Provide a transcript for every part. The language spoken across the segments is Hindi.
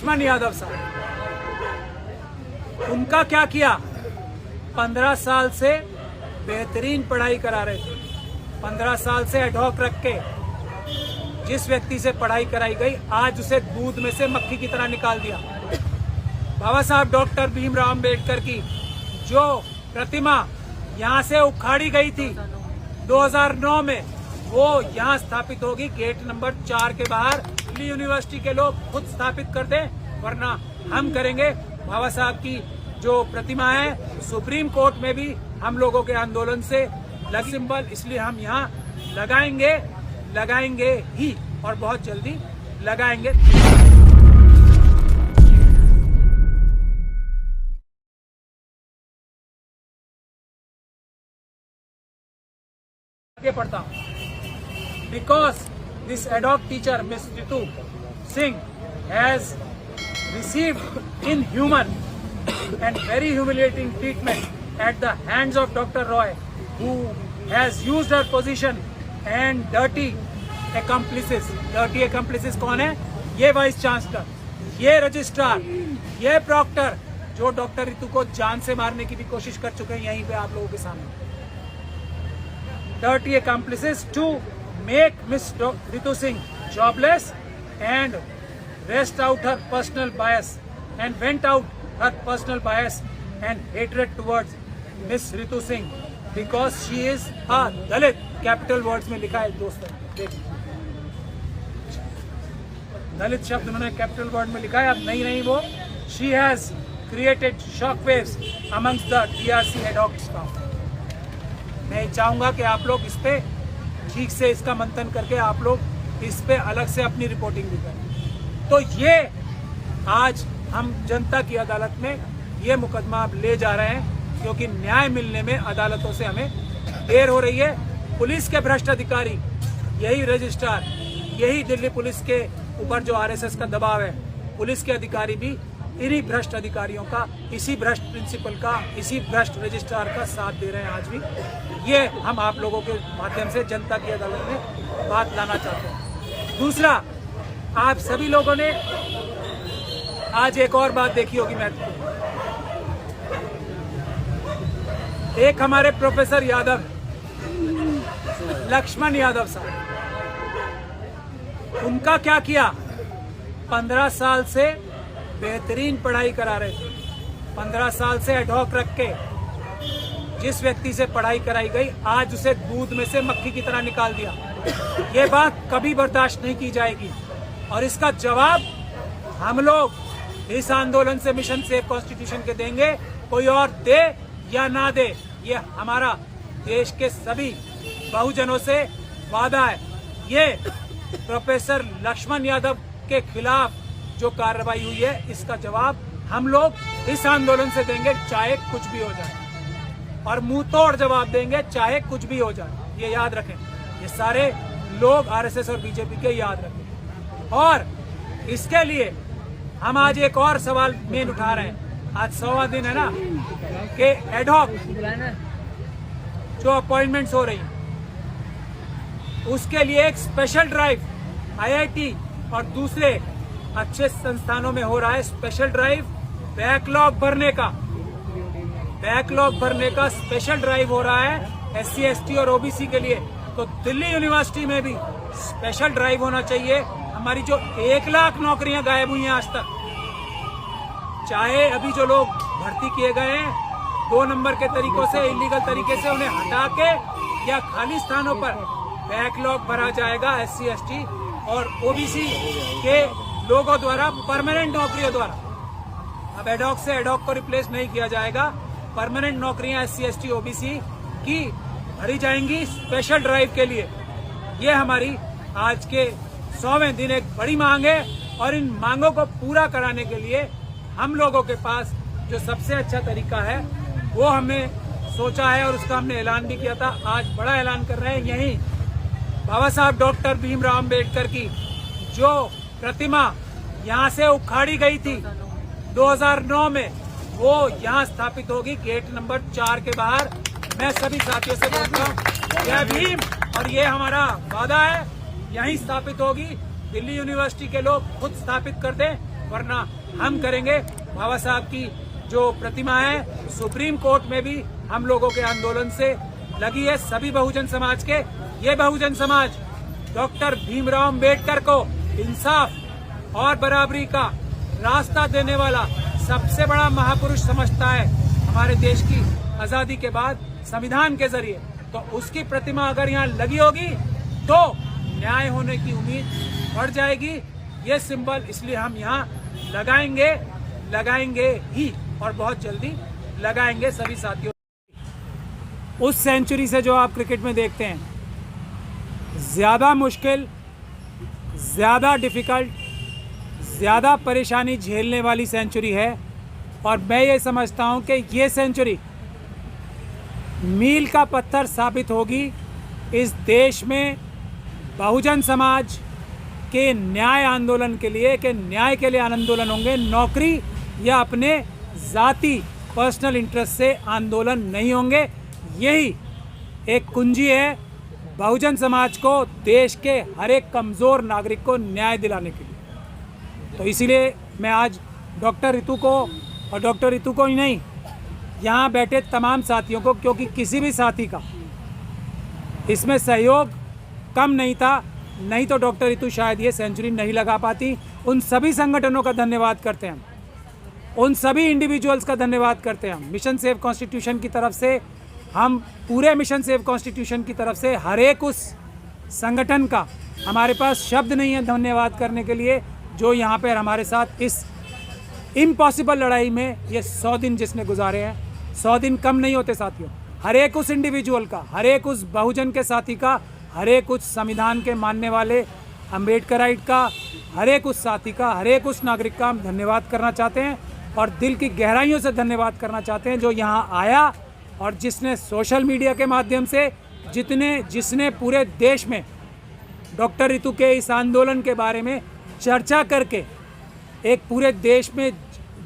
लक्ष्मण यादव साहब, उनका क्या किया? 15 साल से बेहतरीन पढ़ाई करा रहे थे। 15 साल से एडहॉक रख के जिस व्यक्ति से पढ़ाई कराई गई, आज उसे दूध में से मक्खी की तरह निकाल दिया। बाबा साहब डॉक्टर भीमराव अंबेडकर की जो प्रतिमा यहाँ से उखाड़ी गई थी 2009 में, वो यहाँ स्थापित होगी गेट नंबर 4 के बाहर। दिल्ली यूनिवर्सिटी के लोग खुद स्थापित कर दें, वरना हम करेंगे। बाबा साहब की जो प्रतिमा है, सुप्रीम कोर्ट में भी हम लोगों के आंदोलन से लग सिंबल, इसलिए हम यहाँ लगाएंगे ही, और बहुत जल्दी लगाएंगे। पढ़ता हूँ because this ad hoc teacher Miss Ritu Singh has received inhuman and very humiliating treatment at the hands of Dr. Roy, who has used her position and dirty accomplices. Dirty accomplices कौन है? ये वाइस चांसलर, ये रजिस्ट्रार, ये प्रॉक्टर, जो डॉक्टर रितु को जान से मारने की भी कोशिश कर चुके हैं यहीं पे आप लोगों के सामने। Dirty accomplices to make Miss Ritu Singh jobless and went out her personal bias and hatred towards Miss Ritu Singh because she is a Dalit. Capital words में लिखा है दोस्तों, देखिए दलित शब्द उन्होंने कैपिटल वर्ड में लिखा है। अब नहीं वो she has created shockwaves amongst the DRC ad hoc staff. मैं चाहूंगा कि आप लोग इस पे ठीक से इसका मंथन करके आप लोग इस पे अलग से अपनी रिपोर्टिंग भी करें। तो ये आज हम जनता की अदालत में ये मुकदमा अब ले जा रहे हैं, क्योंकि न्याय मिलने में अदालतों से हमें देर हो रही है। पुलिस के भ्रष्ट अधिकारी, यही रजिस्ट्रार, यही दिल्ली पुलिस के ऊपर जो आरएसएस का दबाव है, पुलिस के अधिकारी भी इन्हीं भ्रष्ट अधिकारियों का, इसी भ्रष्ट प्रिंसिपल का, इसी भ्रष्ट रजिस्ट्रार का साथ दे रहे हैं आज भी। ये हम आप लोगों के माध्यम से जनता की अदालत में बात लाना चाहते हैं। दूसरा, आप सभी लोगों ने आज एक और बात देखी होगी महत्वपूर्ण। एक हमारे प्रोफेसर यादव, लक्ष्मण यादव साहब, उनका क्या किया? 15 साल से बेहतरीन पढ़ाई करा रहे थे। 15 साल से एडहॉक रख के जिस व्यक्ति से पढ़ाई कराई गई, आज उसे दूध में से मक्खी की तरह निकाल दिया। ये बात कभी बर्दाश्त नहीं की जाएगी, और इसका जवाब हम लोग इस आंदोलन से मिशन सेव कॉन्स्टिट्यूशन के देंगे। कोई और दे या ना दे, ये हमारा देश के सभी बहुजनों से वादा है। ये प्रोफेसर लक्ष्मण यादव के खिलाफ जो कार्रवाई हुई है, इसका जवाब हम लोग इस आंदोलन से देंगे, चाहे कुछ भी हो जाए, और मुंह तोड़ जवाब देंगे, चाहे कुछ भी हो जाए। ये याद रखें, ये सारे लोग आरएसएस और बीजेपी के याद रखें। और इसके लिए हम आज एक और सवाल मेन उठा रहे हैं। आज 100वां दिन है ना कि एडहॉक जो अपॉइंटमेंट्स हो रही, उसके लिए एक स्पेशल ड्राइव आईआईटी और दूसरे अच्छे संस्थानों में हो रहा है। स्पेशल ड्राइव बैकलॉग भरने का स्पेशल ड्राइव हो रहा है एससी एसटी और ओबीसी के लिए। तो दिल्ली यूनिवर्सिटी में भी स्पेशल ड्राइव होना चाहिए। हमारी जो 1 लाख नौकरियां गायब हुई हैं आज तक, चाहे अभी जो लोग भर्ती किए गए हैं 2 नंबर के तरीकों से, इलीगल तरीके से, उन्हें हटा के या खाली स्थानों पर बैकलॉग भरा जाएगा एससी एसटी और ओबीसी के लोगों द्वारा, परमानेंट नौकरियों द्वारा। अब एडहॉक से एडहॉक को रिप्लेस नहीं किया जाएगा। परमानेंट नौकरियां एससी एसटी ओबीसी की भरी जाएंगी स्पेशल ड्राइव के लिए। ये हमारी आज के 100वें दिन एक बड़ी मांग है, और इन मांगों को पूरा कराने के लिए हम लोगों के पास जो सबसे अच्छा तरीका है वो हमने सोचा है, और उसका हमने ऐलान भी किया था। आज बड़ा ऐलान कर रहे हैं। यही बाबा साहब डॉक्टर भीमराव अंबेडकर की जो प्रतिमा यहाँ से उखाड़ी गई थी 2009 में, वो यहाँ स्थापित होगी गेट नंबर 4 के बाहर। मैं सभी साथियों से बोलता हूँ, जय भीम, और ये हमारा वादा है, यहीं स्थापित होगी। दिल्ली यूनिवर्सिटी के लोग खुद स्थापित कर दें, वरना हम करेंगे। बाबा साहब की जो प्रतिमा है सुप्रीम कोर्ट में भी हम लोगों के आंदोलन से लगी है, सभी बहुजन समाज के। ये बहुजन समाज डॉक्टर भीमराव अम्बेडकर को इंसाफ और बराबरी का रास्ता देने वाला सबसे बड़ा महापुरुष समझता है हमारे देश की आजादी के बाद संविधान के जरिए। तो उसकी प्रतिमा अगर यहाँ लगी होगी तो न्याय होने की उम्मीद बढ़ जाएगी। ये सिंबल इसलिए हम यहाँ लगाएंगे ही, और बहुत जल्दी लगाएंगे सभी साथियों। उस सेंचुरी से जो आप क्रिकेट में देखते हैं, ज़्यादा मुश्किल, ज़्यादा डिफ़िकल्ट, ज़्यादा परेशानी झेलने वाली सेंचुरी है। और मैं ये समझता हूँ कि ये सेंचुरी मील का पत्थर साबित होगी इस देश में बहुजन समाज के न्याय आंदोलन के लिए, कि न्याय के लिए आंदोलन होंगे, नौकरी या अपने ज़ाती पर्सनल इंटरेस्ट से आंदोलन नहीं होंगे। यही एक कुंजी है बहुजन समाज को देश के हर एक कमज़ोर नागरिक को न्याय दिलाने के लिए। तो इसीलिए मैं आज डॉक्टर रितु को, और डॉक्टर रितु को ही नहीं, यहाँ बैठे तमाम साथियों को, क्योंकि किसी भी साथी का इसमें सहयोग कम नहीं था, नहीं तो डॉक्टर रितु शायद ये सेंचुरी नहीं लगा पाती। उन सभी संगठनों का धन्यवाद करते हैं, उन सभी इंडिविजुअल्स का धन्यवाद करते हैं। मिशन सेव कॉन्स्टिट्यूशन की तरफ से, हम पूरे मिशन सेव कॉन्स्टिट्यूशन की तरफ से हर एक उस संगठन का हमारे पास शब्द नहीं है धन्यवाद करने के लिए, जो यहाँ पर हमारे साथ इस इम्पॉसिबल लड़ाई में ये 100 दिन जिसने गुजारे हैं। 100 दिन कम नहीं होते साथियों। हर एक उस इंडिविजुअल का, हर एक उस बहुजन के साथी का, हर एक उस संविधान के मानने वाले अम्बेडकराइट का, हर एक उस साथी का, हर एक उस नागरिक का हम धन्यवाद करना चाहते हैं, और दिल की गहराइयों से धन्यवाद करना चाहते हैं जो यहाँ आया, और जिसने सोशल मीडिया के माध्यम से जिसने पूरे देश में डॉक्टर रितु के इस आंदोलन के बारे में चर्चा करके एक पूरे देश में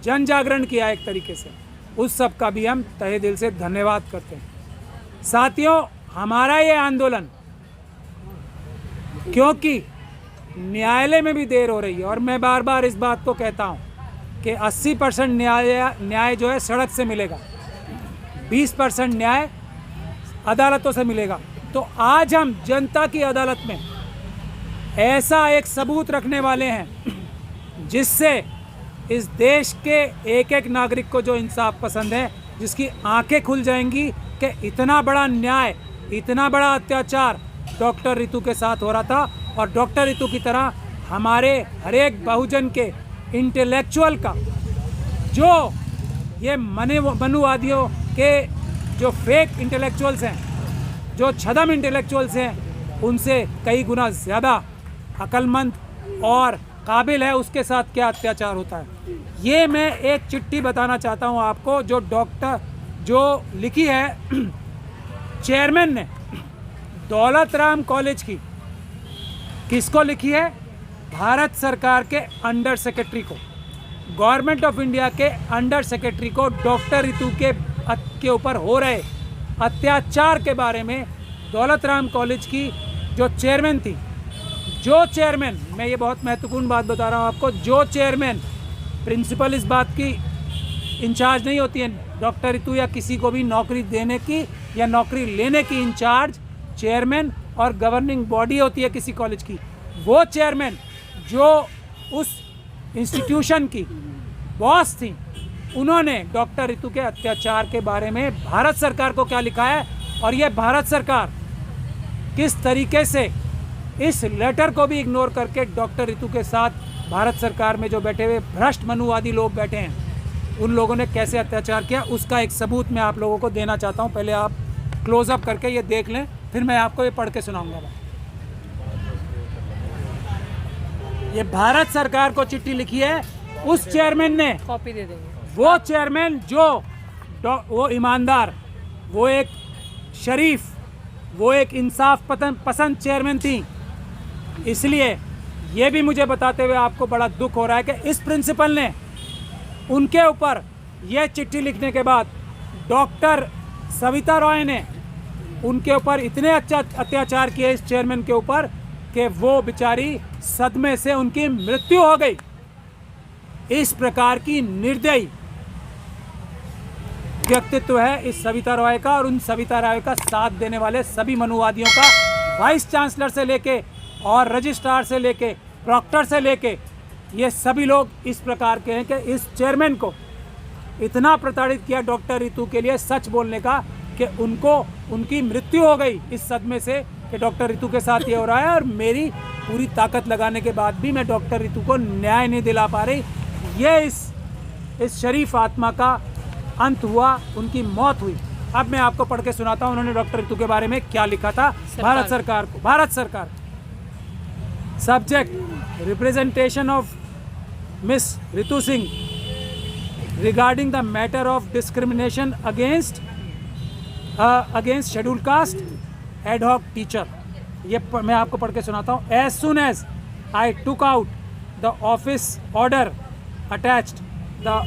जन जागरण किया एक तरीके से, उस सब का भी हम तहे दिल से धन्यवाद करते हैं। साथियों, हमारा ये आंदोलन, क्योंकि न्यायालय में भी देर हो रही है, और मैं बार बार इस बात को कहता हूँ कि 80% न्याय जो है सड़क से मिलेगा, 20% न्याय अदालतों से मिलेगा। तो आज हम जनता की अदालत में ऐसा एक सबूत रखने वाले हैं जिससे इस देश के एक एक नागरिक को जो इंसाफ पसंद है, जिसकी आंखें खुल जाएंगी कि इतना बड़ा न्याय, इतना बड़ा अत्याचार डॉक्टर रितु के साथ हो रहा था, और डॉक्टर रितु की तरह हमारे हर एक बहुजन के इंटेलेक्चुअल का, जो ये मनुवादियों के जो फेक इंटेलेक्चुअल्स हैं, जो छदम इंटेलेक्चुअल्स हैं, उनसे कई गुना ज़्यादा अक्लमंद और काबिल है उसके साथ क्या अत्याचार होता है। ये मैं एक चिट्ठी बताना चाहता हूँ आपको, जो लिखी है चेयरमैन ने दौलत राम कॉलेज की। किसको लिखी है? भारत सरकार के अंडर सेक्रेटरी को, गवर्नमेंट ऑफ इंडिया के अंडर सेक्रेटरी को डॉक्टर रितु के ऊपर हो रहे अत्याचार के बारे में दौलत राम कॉलेज की जो चेयरमैन थी, जो चेयरमैन, मैं ये बहुत महत्वपूर्ण बात बता रहा हूँ आपको, जो चेयरमैन, प्रिंसिपल इस बात की इंचार्ज नहीं होती है डॉक्टर रितु या किसी को भी नौकरी देने की या नौकरी लेने की, इंचार्ज चेयरमैन और गवर्निंग बॉडी होती है किसी कॉलेज की। वो चेयरमैन जो उस इंस्टीट्यूशन की बॉस थी, उन्होंने डॉक्टर रितु के अत्याचार के बारे में भारत सरकार को क्या लिखा है, और ये भारत सरकार किस तरीके से इस लेटर को भी इग्नोर करके डॉक्टर रितु के साथ भारत सरकार में जो बैठे हुए भ्रष्ट मनुवादी लोग बैठे हैं, उन लोगों ने कैसे अत्याचार किया, उसका एक सबूत मैं आप लोगों को देना चाहता हूं। पहले आप क्लोजअप करके ये देख लें, फिर मैं आपको ये पढ़ के सुनाऊंगा। ये भारत सरकार को चिट्ठी लिखी है उस चेयरमैन ने, कॉपी दे देंगे। वो चेयरमैन जो वो ईमानदार, वो एक शरीफ, वो एक इंसाफ पसंद चेयरमैन थी। इसलिए ये भी मुझे बताते हुए आपको बड़ा दुख हो रहा है कि इस प्रिंसिपल ने उनके ऊपर यह चिट्ठी लिखने के बाद डॉक्टर सविता रॉय ने उनके ऊपर इतने अत्याचार किए इस चेयरमैन के ऊपर कि वो बेचारी सदमे से उनकी मृत्यु हो गई। इस प्रकार की निर्दयी व्यक्तित्व है इस सविता रॉय का, और उन सविता रॉय का साथ देने वाले सभी मनुवादियों का, वाइस चांसलर से लेके और रजिस्ट्रार से लेके प्रॉक्टर से लेके, ये सभी लोग इस प्रकार के हैं कि इस चेयरमैन को इतना प्रताड़ित किया डॉक्टर रितु के लिए सच बोलने का कि उनकी मृत्यु हो गई इस सदमे से कि डॉक्टर रितु के साथ ये हो रहा है, और मेरी पूरी ताकत लगाने के बाद भी मैं डॉक्टर रितु को न्याय नहीं दिला पा रही। ये इस शरीफ आत्मा का अंत हुआ, उनकी मौत हुई। अब मैं आपको पढ़ के सुनाता हूँ उन्होंने डॉक्टर रितु के बारे में क्या लिखा था भारत सरकार को। भारत सरकार, subject representation of miss Ritu Singh regarding the matter of discrimination against schedule caste ad hoc teacher. ये मैं आपको पढ़ के सुनाता हूँ। As soon as I took out the office order attached the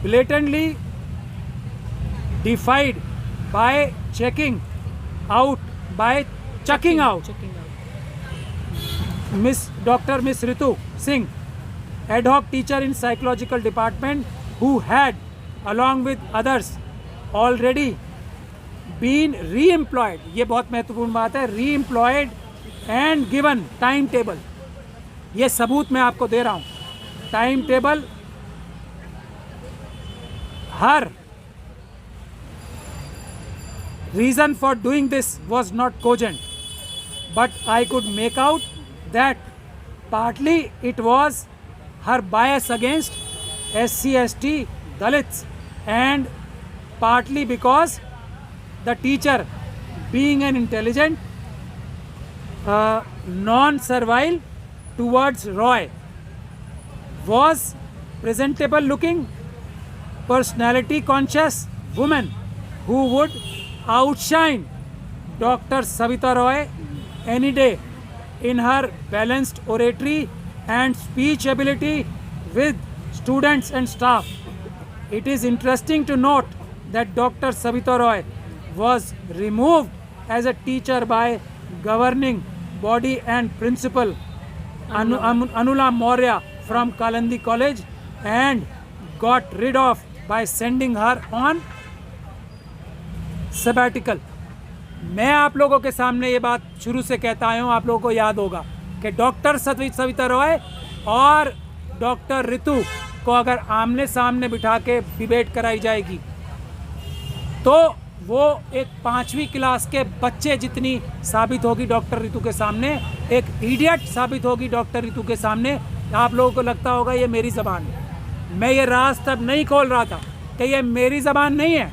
blatantly defied by chucking out Dr. Miss Ritu Singh, ad hoc teacher in psychological department, who had along with others already been re-employed, ये बहुत महत्वपूर्ण बात है, re-employed and given time table। ये सबूत मैं आपको दे रहा हूँ, time table. Her reason for doing this was not cogent, but I could make out that partly it was her bias against SC/ST Dalits, and partly because the teacher, being an intelligent, non-servile towards Roy, was presentable looking, personality conscious woman who would outshine Dr. Savita Roy any day in her balanced oratory and speech ability with students and staff. It is interesting to note that Dr. Savita Roy was removed as a teacher by governing body and principal Anula Maurya from Kalandi College and got rid of by sending her on sabbatical। मैं आप लोगों के सामने ये बात शुरू से कहता आया हूँ, आप लोगों को याद होगा कि डॉक्टर सविता रॉय और डॉक्टर रितु को अगर आमने सामने बिठा के डिबेट कराई जाएगी तो वो एक 5वीं क्लास के बच्चे जितनी साबित होगी डॉक्टर रितु के सामने, एक इडियट साबित होगी डॉक्टर रितु के सामने। आप लोगों को लगता होगा ये मेरी ज़बान है, मैं ये राज तब नहीं खोल रहा था कि ये मेरी ज़बान नहीं है,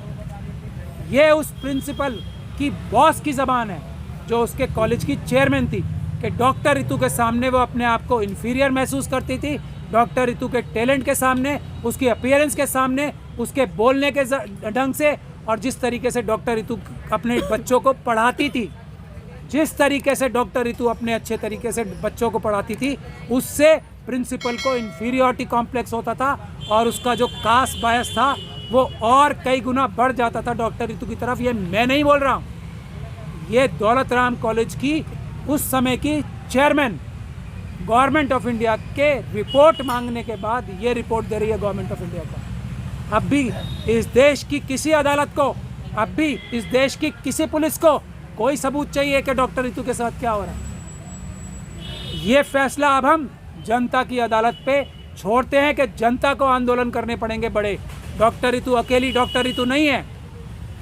ये उस प्रिंसिपल की बॉस की ज़बान है जो उसके कॉलेज की चेयरमैन थी, कि डॉक्टर रितु के सामने वो अपने आप को इन्फीरियर महसूस करती थी। डॉक्टर रितु के टैलेंट के सामने, उसकी अपीयरेंस के सामने, उसके बोलने के ढंग से, और जिस तरीके से डॉक्टर रितु अपने बच्चों को पढ़ाती थी, जिस तरीके से डॉक्टर रितु अपने अच्छे तरीके से बच्चों को पढ़ाती थी, उससे प्रिंसिपल को इन्फीरियरिटी कॉम्प्लेक्स होता था और उसका जो कास्ट बायस था वो और कई गुना बढ़ जाता था डॉक्टर रितु की तरफ। ये मैं नहीं बोल रहा हूँ, ये दौलत राम कॉलेज की उस समय की चेयरमैन गवर्नमेंट ऑफ इंडिया के रिपोर्ट मांगने के बाद ये रिपोर्ट दे रही है गवर्नमेंट ऑफ इंडिया को। अब भी इस देश की किसी अदालत को, अब भी इस देश की किसी पुलिस को कोई सबूत चाहिए कि डॉक्टर रितु के साथ क्या हो रहा है। ये फैसला अब हम जनता की अदालत पे छोड़ते हैं कि जनता को आंदोलन करने पड़ेंगे बड़े। डॉक्टर रितु अकेली डॉक्टर रितु नहीं है,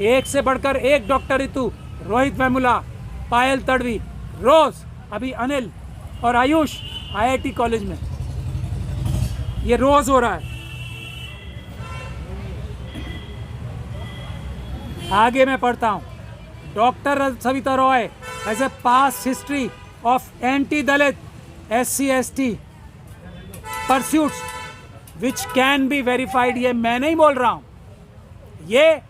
एक से बढ़कर एक डॉक्टर रितु, रोहित वेमुला, पायल तड़वी, रोज, अभी अनिल और आयुष IIT कॉलेज में, ये रोज हो रहा है। आगे मैं पढ़ता हूँ। Doctor Savita Roy has a past history of anti Dalit SC/ST pursuits which can be verified. ये मैं नहीं बोल रहा हूँ, ये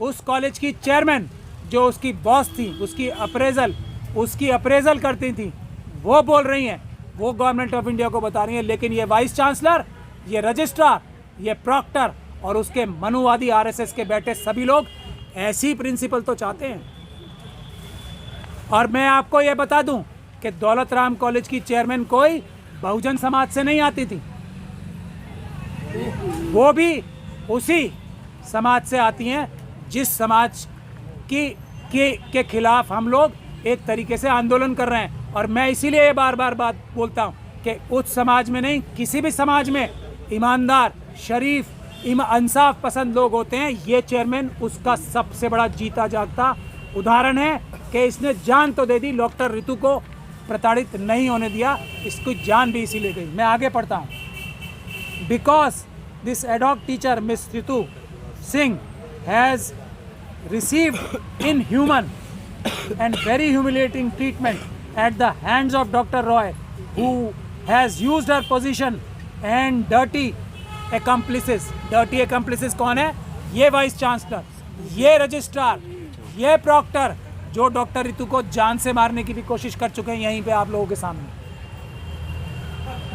उस कॉलेज की चेयरमैन जो उसकी बॉस थी, उसकी अप्रेजल करती थी, वो बोल रही हैं, वो गवर्नमेंट ऑफ इंडिया को बता रही हैं। लेकिन ये वाइस चांसलर, ये रजिस्ट्रार, ये प्रॉक्टर और उसके मनुवादी RSS के बैठे सभी लोग ऐसी प्रिंसिपल तो चाहते हैं। और मैं आपको ये बता दूं कि दौलत राम कॉलेज की चेयरमैन कोई बहुजन समाज से नहीं आती थी, वो भी उसी समाज से आती हैं जिस समाज के खिलाफ हम लोग एक तरीके से आंदोलन कर रहे हैं। और मैं इसीलिए ये बार बार बात बोलता हूँ कि उस समाज में नहीं, किसी भी समाज में ईमानदार, शरीफ, इंसाफ पसंद लोग होते हैं। ये चेयरमैन उसका सबसे बड़ा जीता जागता उदाहरण है कि इसने जान तो दे दी, डॉक्टर रितु को प्रताड़ित नहीं होने दिया, इसकी जान भी इसीलिए गई। मैं आगे पढ़ता हूँ। Because this ad hoc teacher miss Ritu Singh has received inhuman and very humiliating treatment at the hands of Dr. Roy, who has used her position and dirty accomplices. Dirty accomplices कौन है? ये वाइस चांसलर, ये रजिस्ट्रार, ये प्रॉक्टर, जो डॉक्टर रितु को जान से मारने की भी कोशिश कर चुके हैं यहीं पे आप लोगों के सामने।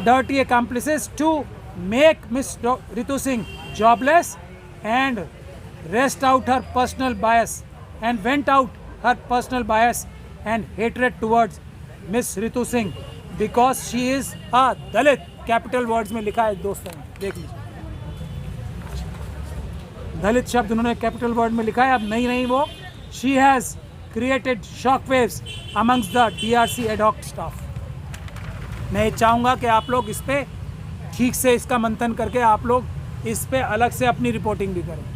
Dirty accomplices to make Miss Ritu Singh jobless and went out her personal bias and hatred towards Miss Ritu Singh because she is a Dalit. Capital words में लिखा है दोस्तों, देख लीजिए। दलित शब्द उन्होंने कैपिटल वर्ड में लिखा है। अब नहीं वो she has created shockwaves amongst the DRC ad hoc staff. मैं चाहूँगा कि आप लोग इस पे ठीक से इसका मंथन करके आप लोग इस पे अलग से अपनी रिपोर्टिंग भी करें।